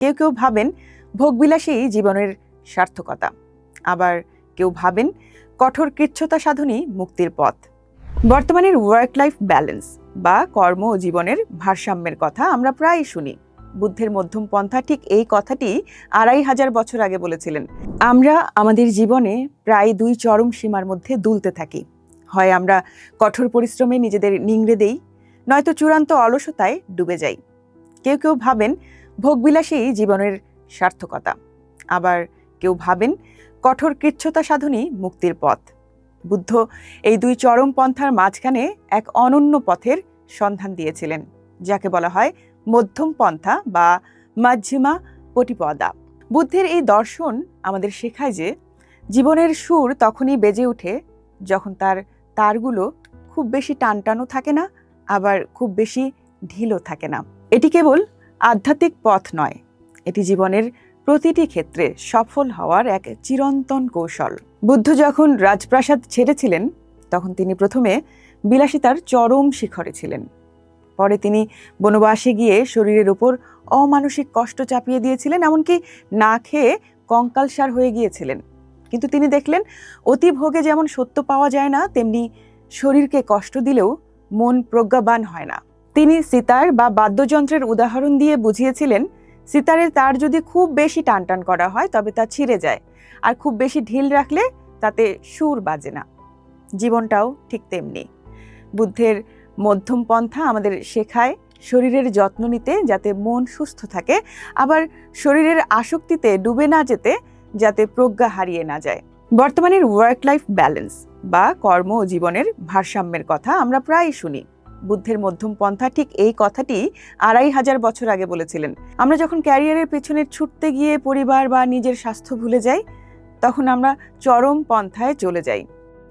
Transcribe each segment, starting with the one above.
কেউ কেউ ভাবেন ভোগবিলাসী জীবনের সার্থকতা, আবার কেউ ভাবেন কঠোর কৃচ্ছতা সাধনই মুক্তির পথ। বর্তমানের ওয়ার্ক লাইফ ব্যালেন্স বা কর্ম ও জীবনের ভারসাম্যের কথা আমরা প্রায়ই শুনি। বুদ্ধের মধ্যম পন্থা ঠিক এই কথাটি 2500 বছর আগে বলেছিলেন। আমরা আমাদের জীবনে প্রায় দুই চরম সীমার মধ্যে দুলতে থাকি। হয় আমরা কঠোর পরিশ্রমে নিজেদের নিংড়ে দেই, নয়তো চূড়ান্ত অলসতায় ডুবে যাই। কেউ কেউ ভাবেন ভোগবিলাসী জীবনের সার্থকতা, আবার কেউ ভাবেন কঠোর কৃচ্ছতা সাধনই মুক্তির পথ। বুদ্ধ এই দুই চরম পন্থার মাঝখানে এক অনন্য পথের সন্ধান দিয়েছিলেন, যাকে বলা হয় মধ্যম পন্থা বা মাঝ্যিমা পটিপদা। বুদ্ধের এই দর্শন আমাদের শেখায় যে জীবনের সুর তখনই বেজে ওঠে যখন তার তারগুলো খুব বেশি টানটানো থাকে না, আবার খুব বেশি ঢিলও থাকে না। এটি কেবল আধ্যাত্মিক পথ নয়, এটি জীবনের প্রতিটি ক্ষেত্রে সফল হওয়ার এক চিরন্তন কৌশল। বুদ্ধ যখন রাজপ্রাসাদ ছেড়েছিলেন তখন তিনি প্রথমে বিলাসিতার চরম শিখরে ছিলেন। পরে তিনি বনবাসে গিয়ে শরীরের উপর অমানসিক কষ্ট চাপিয়ে দিয়েছিলেন, এমনকি না খেয়ে কঙ্কালসার হয়ে গিয়েছিলেন। কিন্তু তিনি দেখলেন অতি ভোগে যেমন সত্য পাওয়া যায় না, তেমনি শরীরকে কষ্ট দিলেও মন প্রজ্ঞাবান হয় না। তিনি সিতার বা বাদ্যযন্ত্রের উদাহরণ দিয়ে বুঝিয়েছিলেন, সিতারের তার যদি খুব বেশি টানটান করা হয় তবে তা ছিঁড়ে যায়, আর খুব বেশি ঢিল রাখলে তাতে সুর বাজে না। জীবনটাও ঠিক তেমনি। বুদ্ধের মধ্যম পন্থা আমাদের শেখায় শরীরের যত্ন নিতে যাতে মন সুস্থ থাকে, আবার শরীরের আসক্তিতে ডুবে না যেতে যাতে প্রজ্ঞা হারিয়ে না যায়। বর্তমানের ওয়ার্ক লাইফ ব্যালেন্স বা কর্ম ও জীবনের ভারসাম্যের কথা আমরা প্রায়ই শুনি। বুদ্ধের মধ্যম পন্থা ঠিক এই কথাটি 2500 বছর আগে বলেছিলেন। আমরা যখন ক্যারিয়ারের পেছনে ছুটতে গিয়ে পরিবার বা নিজের স্বাস্থ্য ভুলে যাই, তখন আমরা চরম পন্থায় চলে যাই।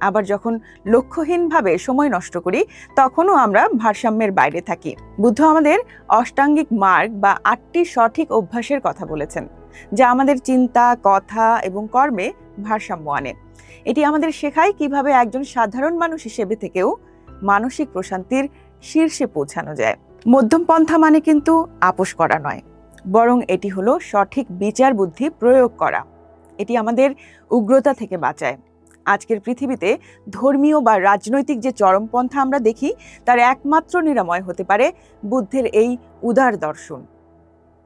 আবার যখন লক্ষ্যহীনভাবে সময় নষ্ট করি, তখনও আমরা ভারসাম্যের বাইরে থাকি। বুদ্ধ আমাদের অষ্টাঙ্গিক মার্গ বা 8টি সঠিক অভ্যাসের কথা বলেছেন, যা আমাদের চিন্তা, কথা এবং কর্মে ভারসাম্য আনে। এটি আমাদের শেখায় কিভাবে একজন সাধারণ মানুষ হিসেবে থেকেও মানসিক প্রশান্তির শীর্ষে পৌঁছানো যায়। মধ্যম পন্থা মানে কিন্তু আপোষ করা নয়, বরং এটি হলো সঠিক বিচার বুদ্ধি প্রয়োগ করা। এটি আমাদের উগ্রতা থেকে বাঁচায়। আজকের পৃথিবীতে ধর্মীয় বা রাজনৈতিক যে চরমপন্থা আমরা দেখি, তার একমাত্র নিরাময় হতে পারে বুদ্ধের এই উদার দর্শন।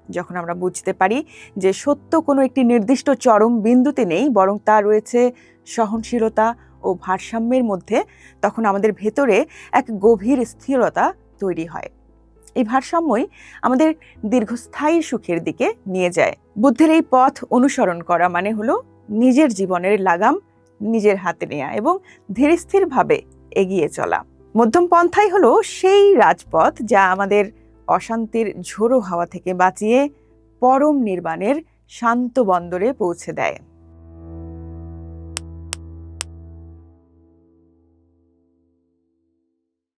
যখন আমরা বুঝতে পারি যে সত্য কোনো একটি নির্দিষ্ট চরম বিন্দুতে নেই, বরং তা রয়েছে সহনশীলতা ও ভারসাম্যের মধ্যে, তখন আমাদের ভেতরে এক গভীর স্থিরতা তৈরি হয়। এই ভারসাম্যই আমাদের দীর্ঘস্থায়ী সুখের দিকে নিয়ে যায়। বুদ্ধের এই পথ অনুসরণ করা মানে হলো নিজের জীবনের লাগাম নিজের হাতে নেওয়া এবং ধীরস্থিরভাবে এগিয়ে চলা। মধ্যম পন্থাই হলো সেই রাজপথ যা আমাদের অশান্তির ঝোড়ো হাওয়া থেকে বাঁচিয়ে পরম নির্বাণের শান্ত বন্দরে পৌঁছে দেয়।